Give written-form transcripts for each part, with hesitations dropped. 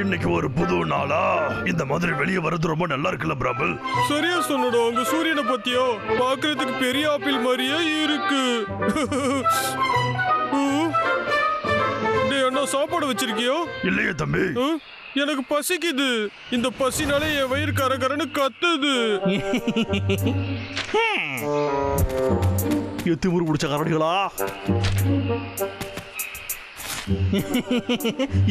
இன்னைக்கு ஒரு புது நாளா இந்த மாதிரி வெளியே வர்றது ரொம்ப நல்லா இருக்குல்ல பிராமல்? சரியா சொன்னடா. அங்க சூரியனை பத்தியோ பாக்குறதுக்கு பெரிய ஆப்பிள் மாதிரியே இருக்கு. டேய் அண்ணா, சாப்பாடு வச்சிருக்கியோ? இல்லையே தம்பி. எனக்கு பசிக்குது. இந்த பசினாலே என் வயிறு கரகரன்னு கத்துது. எத்திமுறு பிடிச்ச கரடிகளா?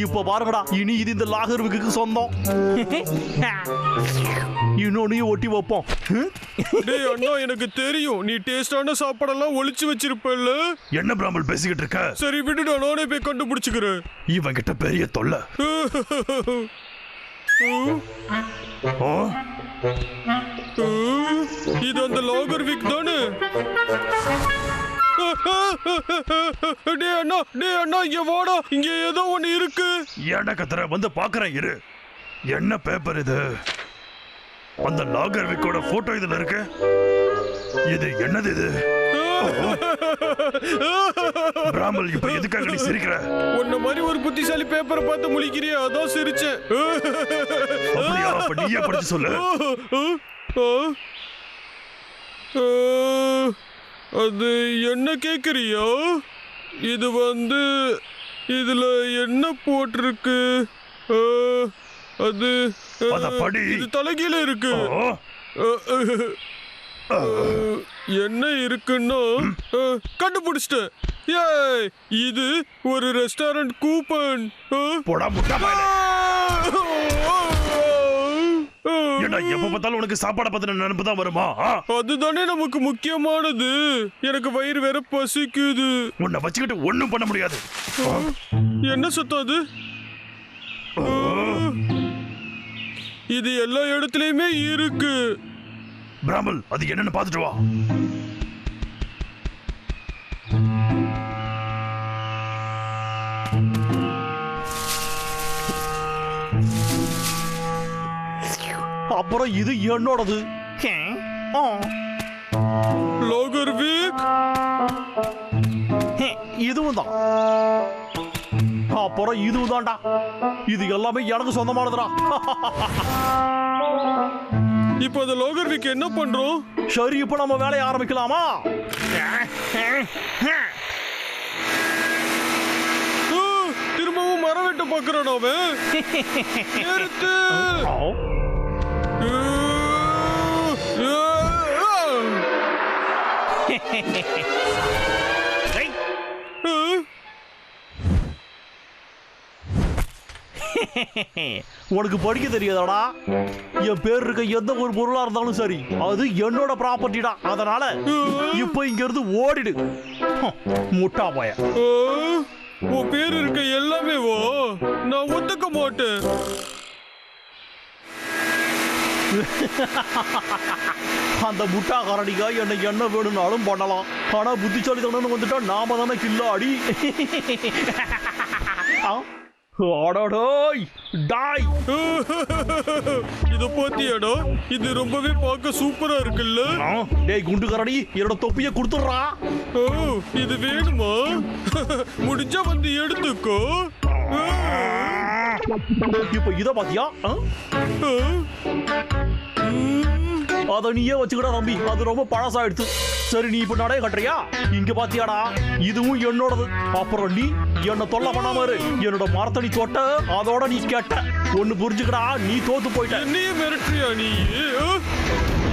இப்ப பாருங்கடா, இனி இது இந்த லாகர்வுக்கு சொந்தம். இன்னொன்னையும் ஒட்டி வைப்போம். டேய் அண்ணா, எனக்கு தெரியும் நீ டேஸ்டான சாப்பாடெல்லாம் ஒளிச்சு வச்சிருப்பல்ல. என்ன பிராமல் பேசிக்கிட்டு இருக்க? சரி விடுடா, நானே போய் கண்டுபிடிச்சுக்கிறேன். இவன் கிட்ட பெரிய தொல்லை. இது அந்த லாகர்விக் தானே? டேய் அண்ணா, இங்க வாடா. இங்க ஏதோ ஒண்ணு இருக்கு. ஏன்டா கத்துற? வந்து பாக்குறேன் இரு. என்ன பேப்பர் இது? அந்த லாகர்விக்கோட போட்டோ இதுல இருக்கு. இது என்னது இது? பிராமல், இப்ப எதுக்காக நீ சிரிக்கிற? உன்ன மாதிரி ஒரு புத்திசாலி பேப்பரை பார்த்து முழிக்கிறியா, அதான் சிரிச்சேன். அப்படியா? அப்ப நீயே படிச்சு சொல்லு. அது என்ன கேக்குறியா? இது இதுல என்ன போட்டிருக்கு? அது இது தலைகீழ இருக்கு. என்ன இருக்குன்னா கண்டுபிடிச்சிட்டேன். ஏய், இது ஒரு ரெஸ்டாரண்ட் கூப்பன். போடா முட்டா பயலே. ஏண்டா எப்ப பார்த்தாலும் உனக்கு சாப்பாட பத்தின நினைப்பு தான் வருமா? அதுதானே நமக்கு முக்கியமானது. எனக்கு வயிறு வேற பசிக்குது. உன்னை வச்சுக்கிட்டு ஒண்ணும் பண்ண முடியாது. என்ன சத்தம் அது? இது எல்லா இடத்துலயுமே இருக்கு. பிராமல், அது என்னன்னு பாத்துட்டு வா. அப்புறம் இது என்னோடது. லாகர்விக் இதுவும் தான். அப்புறம் இதுவும் தான்டா. இது எல்லாமே எனக்கு சொந்தமானதுடா. இப்ப அந்த லாகர்விக் என்ன பண்றோம்? சரி, இப்ப நம்ம வேலையை ஆரம்பிக்கலாமா? திரும்பவும் மரம் வெட்ட பாக்குறான் அவன். நிறுத்து. உனக்கு படிக்க தெரியாதாடா? என் பேர் இருக்க எந்த ஒரு பொருளா இருந்தாலும் சரி, அது என்னோட ப்ராப்பர்ட்டிடா. அதனால இப்ப இங்க இருந்து ஓடிடு, முட்டா போய. உன் பேர் இருக்க எல்லாமே நான் ஒத்துக்க மாட்டேன். அந்த முட்டா கரடிகா என்ன வேணும்னாலும் பண்ணலாம். ஆனா புத்திசாலித்தனம் வந்துட்டா நாம தானே கில்லாடி. இத பாத்தியாடா? இது ரொம்பவே பார்க்க சூப்பரா இருக்குல்ல? டேய் குண்டு கரடி, என்னோட தொப்பிய கொடுத்துடுறா. இது வேணுமா? முடிஞ்சா வந்து எடுத்துக்கோ. இப்ப இத பாத்தியா? அத நீயே வச்சுக்கடா தம்பி, அது ரொம்ப பழசாயிடுச்சு. சரி, நீ இப்ப நடைய கட்டுறியா? இங்க பாத்தியாடா, இதுவும் என்னோடது. அப்புறம் நீ என்ன தொல்லை பண்ணாம இரு. என்னோட மரத்தடி தொட்ட, அதோட நீ கேட்ட. ஒண்ணு புரிஞ்சுக்கடா, நீ தோத்து போயிட்ட. நீ மிரட்டுறியா? நீ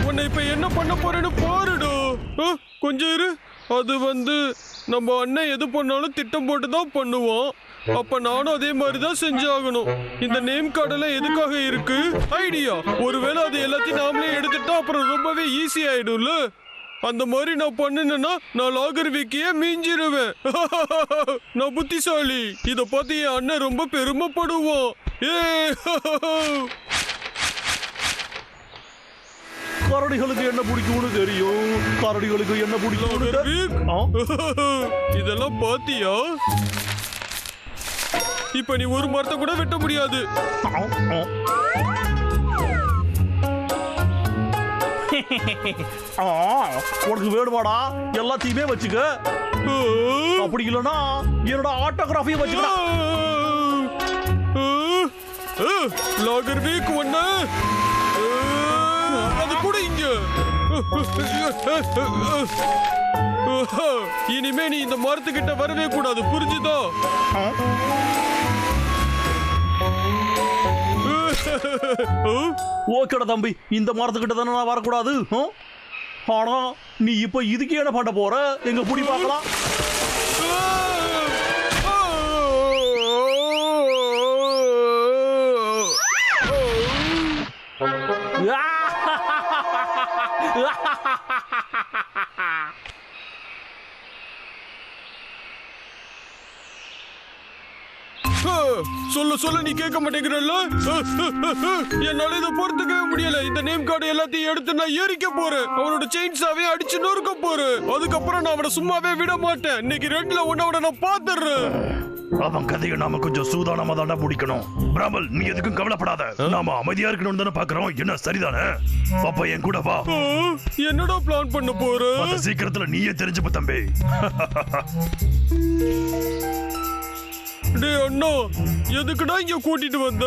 உன்னை இப்ப என்ன பண்ண போறேன்னு பாருடா. கொஞ்சம் இரு. அது நம்ம அண்ணன் எது பண்ணாலும் திட்டம் போட்டு தான் பண்ணுவான். அப்ப நானும் அதே மாதிரிதான் செஞ்சாகணும். இந்த நேம் கார்டெல்லாம் எதுக்காக இருக்கு? ஐடியா. ஒருவேளை அது எல்லாத்தையும் நாமளே எடுத்துட்டா அப்புறம் ரொம்பவே ஈஸி ஆயிடும்ல. அந்த மாதிரி நான் பண்ணுனேன்னா நான் லாகர்விக்கையே மிஞ்சிருவேன். நான் புத்திசாலி. இத பார்த்து என் அண்ணன் ரொம்ப பெருமைப்படுவான். கரடிகளுக்கு என்ன பிடிக்கும்னு தெரியும். கரடிகளுக்கு என்ன பிடிக்கும்? இதெல்லாம் பாத்தியா? இப்ப நீ ஒரு மரத்தை கூட வெட்ட முடியாது. உனக்கு வேணுமாடா? எல்லாத்தையுமே வச்சுக்க. அப்படி இல்லனா என்னோட ஆட்டோகிராஃபியை வச்சுக்கலாம். லாகர் வீக் ஒண்ணு அது கூட இங்க. இனிமே நீ இந்த மரத்துக்கிட்ட வரவே கூடாது, புரிஞ்சுதோ? ஓகேடா தம்பி, இந்த மரத்துக்கிட்ட தானே நான் வரக்கூடாது. ஆனா நீ இப்ப இதுக்கு என்ன பண்ண போற? எங்க புடி பார்க்கலாம். சொல்ல சொல்ல நீ கேட்க மாட்டேங்கிறல்ல. என்னால இதை பொறுத்துக்கவே முடியல. இந்த நேம் கார்டு எல்லாத்தையும் எடுத்து நான் எரிக்க போறேன். அவனோட செயின்ஸாவே அடிச்சு நொறுக்க போறேன். அதுக்கப்புறம் நான் அவனை சும்மாவே விட மாட்டேன். இன்னைக்கு ரெட்ல உன்னோட நான் பாத்துறேன். அவன் கதையை நாம கொஞ்சம் சூதானமா தாண்டா முடிக்கணும். பிராமல், நீ எதுக்கும் கவலைப்படாத. நாம அமைதியா இருக்கணும்னு தானே பாக்குறோம். என்ன சரிதானே? அப்ப என் கூட வா. என்னடா பிளான் பண்ண போற? அது சீக்கிரத்துல நீயே தெரிஞ்சுப்ப தம்பி. டேய் அண்ணா, எதுக்குடா இங்க கூட்டிட்டு வந்த?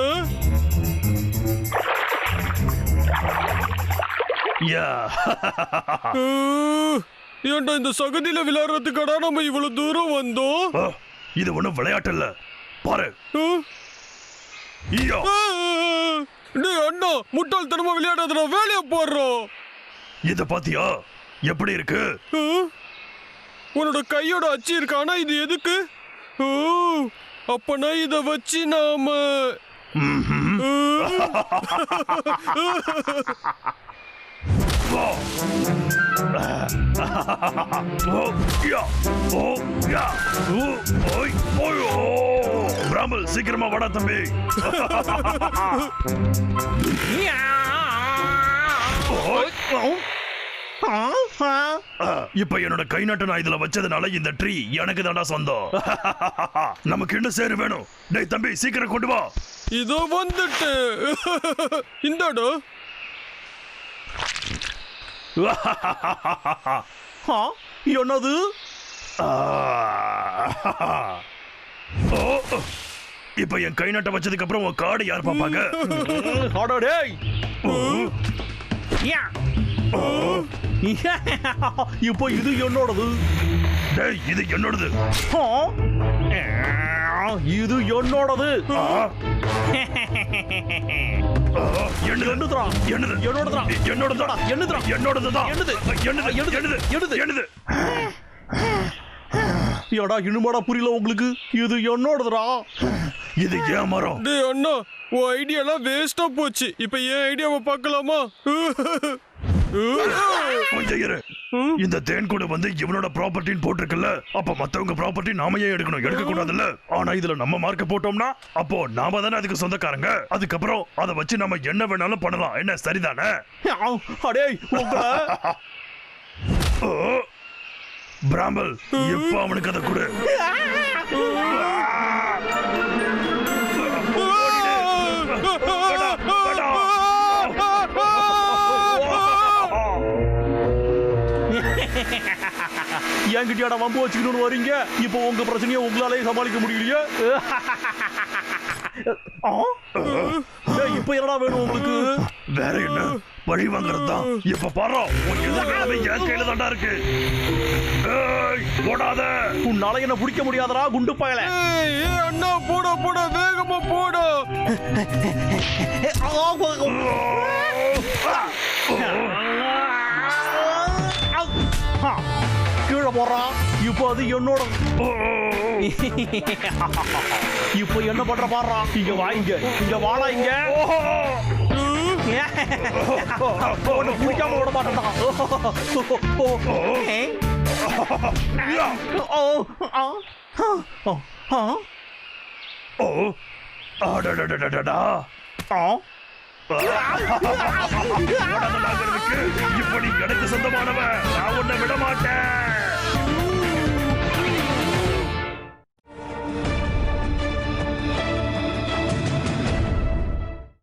ஏன்டா இந்த சகதியில விளையாடுறதுக்கடா நம்ம இவ்வளவு தூரம் வந்தோம்? இது ஒண்ணும் விளையாட்டு இல்ல, பாரு. டேய் அண்ணா, முட்டாள்தனமா விளையாடாதடா, வேலைய போடுறோம். இத பாத்தியா எப்படி இருக்கு? உன்னோட கையோட அச்சு இருக்கு, ஆனா இது எதுக்கு? அப்பனா இத வச்சு நாம பிராமல், சீக்கிரமா வாடா தம்பி. இப்ப என்னோட கை நாட்டு நான் இதுல வச்சதுனால இந்த ட்ரீ எனக்கு தாண்டா சொந்தம். நமக்கு என்ன சேரு வேணும்? டேய் தம்பி, சீக்கிரம் கொண்டு வா. இதோ வந்துட்டு. இந்தாடா. என்னது? இப்ப என் கை நாட்டை வச்சதுக்கு அப்புறம் உன் கார்டு யார் பாப்பாங்க? இப்போ இது என்னோடது. டேய், இது என்னோடது. இது என்னோடது. என்னதுடா? என்னது? என்னோடதுடா. என்னோடதுடா. என்னதுடா? என்னோடதுதான். என்னது? என்னது? என்னது? என்னது? என்னது? ஏடா இனிமாடா புரியல உங்களுக்கு? இது என்னோடதுடா. இது ஏன் மரம்? டேய் அண்ணா, உன் ஐடியாலாம் வேஸ்டா போச்சு. இப்ப என் ஐடியாவை பார்க்கலாமா? கொஞ்சம் இரு. இந்த தேன் கூட வந்து இவனோட ப்ராப்பர்ட்டின்னு போட்டிருக்குல்ல, அப்ப மத்தவங்க ப்ராப்பர்ட்டி நாம ஏன் எடுக்கணும்? எடுக்க கூடாதுல்ல. ஆனா இதுல நம்ம மார்க்க போட்டோம்னா அப்போ நாம தானே அதுக்கு சொந்தக்காரங்க. அதுக்கப்புறம் அதை வச்சு நம்ம என்ன வேணாலும் பண்ணலாம். என்ன சரிதானே? அடேய் உங்களை பிராமல், எப்ப அவனுக்கு அதை கொடு. என்கிட்டயாடா வம்பு வச்சுக்கணும்னு வரீங்க? இப்போ உங்க பிரச்சனையை உங்களாலே சமாளிக்க முடியலையே. இப்ப என்னடா வேணும் உங்களுக்கு? வேற என்ன? பழி வாங்குறது தான். இப்ப பாரு, உன் எதிர்காலமே என் கையில தாண்டா இருக்கு. போடாத. உன்னால என்ன பிடிக்க முடியாதடா குண்டு பயல. அண்ணா, போட போட, வேகமா போட. கீழே போறான். இப்போ அது என்னோட. இப்போ என்ன பண்ற பாடுறா? இங்க வாங்க, இங்க வாடா. இங்க பிடிக்காம விட மாட்டேன்டா. இப்படி எனக்கு சொந்தமானவன், நான் உன்னை விட மாட்டேன்.